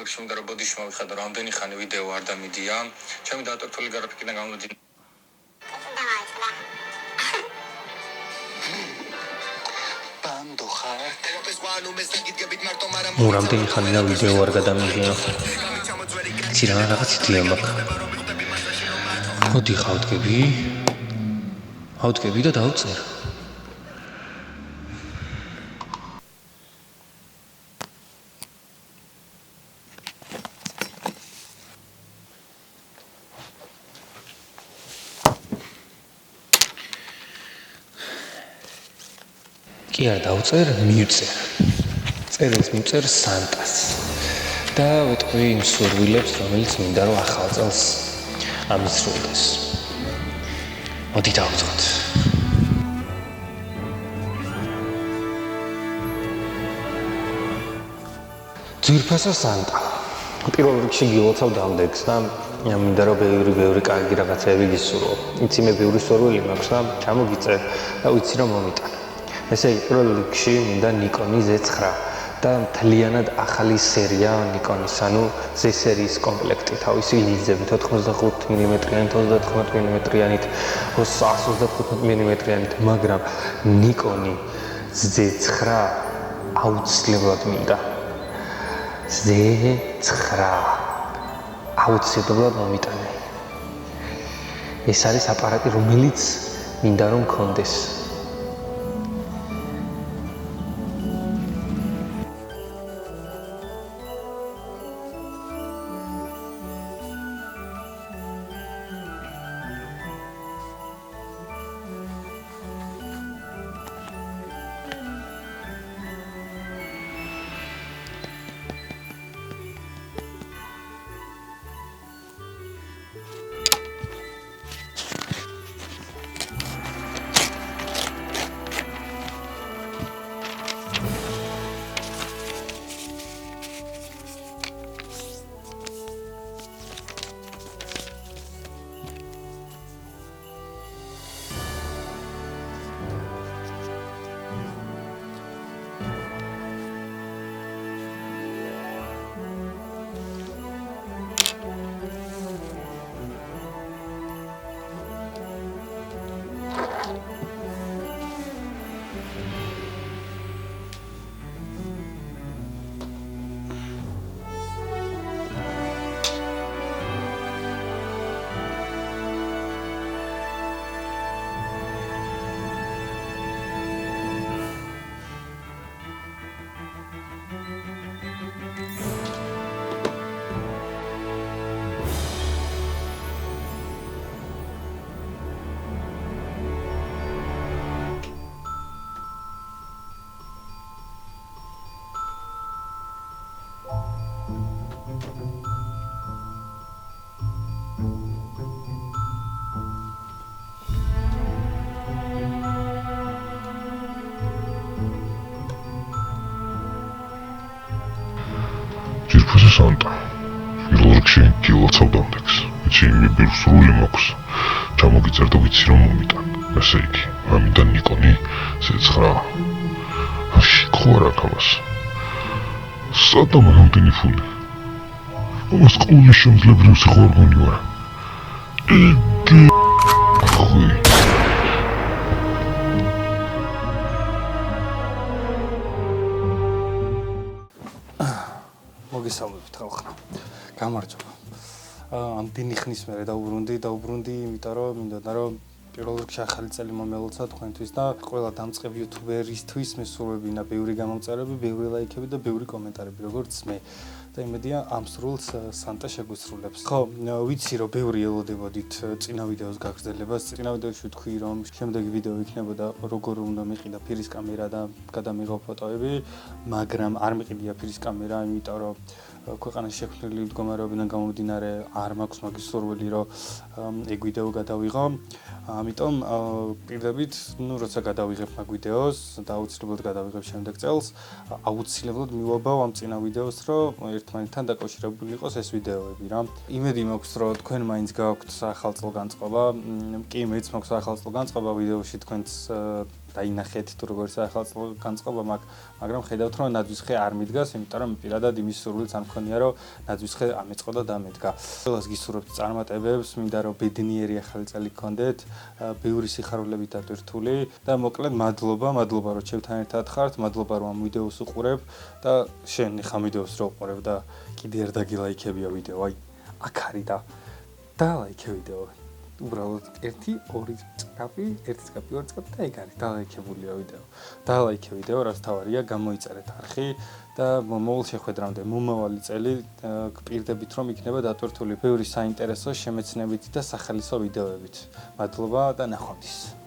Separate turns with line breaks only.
როლებში მინდა რომ ბოდიში მოვიხადო რამდენი ხანი ვიდეო არ დამიდია ჩემი დატვირთული გრაფიკიდან გამომდინარე
რამდენი ხანია ვიდეო არ გადამიღია იცი რა რაღაც იდეა მაქვს მოდი ავდგები და დავწერ კი არ დავწერ მივწერ წერილს მივწერ სანტას და ვეტყვი იმ სურვილებს რომელიც მინდა რომ ახალ წელს ამისრულდეს მოდი დავწყოთ ძვირფასო სანტა პირველ რიგში გილოცავ დამდეგს და მინდა რომ ბევრი კარგი რაღაცები გისურვო იცი მე ბევრი სურვილი მაქვს და ჩამოგიწე და ვიცი რომ მომიტანე ესე იგი პირველ რიგში მინდა Nikon Z9 და მთლიანად ახალი სერია Nikon-ის, ანუ Z სერიის კომპლექტი, თავისი ლინზებით 85 მმ-იანით, 30 მმ-იანით, 125 მმ-იანით, მაგრამ Nikon Z9 აუცილებლად მინდა. Z9 აუცილებლად მომიტანე. ეს არის აპარატი, რომელიც მინდა რომ მქონდეს.
ძვირფასო სანტა პირველ რიგში გილოცავ დამდეგს იცი მე ბევრ სურვილი მაქვს ჩამოგიწერ და ვიცი რომ მომიტან ესე იგი ამიტომ Nikon Z9 ხო რა კამას სატომ რამდენი ფული ამას ყოველი შემძლებრიო სიყვარული ვარ იდი ხუი
მოგესალმებით ხალხო. გამარჯობა. ამდენი ხნის მერე დაუბრუნდი, იმიტომ რომ მინდოდა რომ პირველ რიგში ახალი წელი მომელოცა თქვენთვის და ყველა დამწყები იუთუბერისთვის მესურვებინა ბევრი გამომწერები, ბევრი ლაიქები და ბევრი კომენტარები, როგორც მე. და იმედია ამ სრულს სანტა შეგუსრულებს. ხო, ვიცი რომ ბევრი ელოდებოდით წინა ვიდეოს გაგრძელებას. წინა ვიდეოში ვთქვი რომ შემდეგი ვიდეო იქნებოდა როგორ უნდა მიყიდა ფირის კამერა და გადამიღო ფოტოები, მაგრამ არ მიყიდია ფირის კამერა, იმიტომ რომ ქვეყანაში შექმნილი მდგომარეობიდან გამომდინარე არ მაქვს მაგის სურვილი რომ ეგ ვიდეო გადავიღო. ამიტომ პირდებით, როცა გადავიღებ მაგ ვიდეოს და აუცილებლად გადავიღებ შემდეგ წელს, აუცილებლად მივაბავ ამ წინა ვიდეოს, რომ ერთმანეთთან დაკავშირებული იყოს ეს ვიდეოები რა. იმედი მაქვს, რომ თქვენ მაინც გააქვთ ახალწლ განწყობა. კი, მეც მაქვს ახალწლ განწყობა ვიდეოში თქვენს დაინახეთ თუ როგორ ახლა განწყობა მაქვს, მაგრამ ხედავთ რომ ნაძვისხე არ მიდგას, იმიტომ რომ პირადად იმის სურვილიც არ მქონია რომ ნაძვისხე ამეწყო და დამედგა. ყველას გისურვებთ წარმატებებს, მინდა რომ ბედნიერი ახალი წელი გქონდეთ, ბევრი სიხარულებით დატვირთული და მოკლედ მადლობა რომ ჩემთან ერთად ხართ, მადლობა რომ ამ ვიდეოს უყურებ და შენ ხა ვიდეოს რო უყურებ და კიდე არ დაგილაიქებია ვიდეო, აი აქ არის და დალაიქე ვიდეო. უბრალოდ 1 2 წკაპი, 1 წკაპი, 2 წკაპი და ეგ არის დალაიქებულია ვიდეო. დალაიქე ვიდეო, რაც თავარია, გამოიწერეთ არხი და მოულ შეხვედრამდე მომავალი წელი გპირდებით რომ იქნება დატვირთული ბევრი საინტერესო, შემეცნებითი და სახალისო ვიდეოებით. მადლობა და ნახვამდის.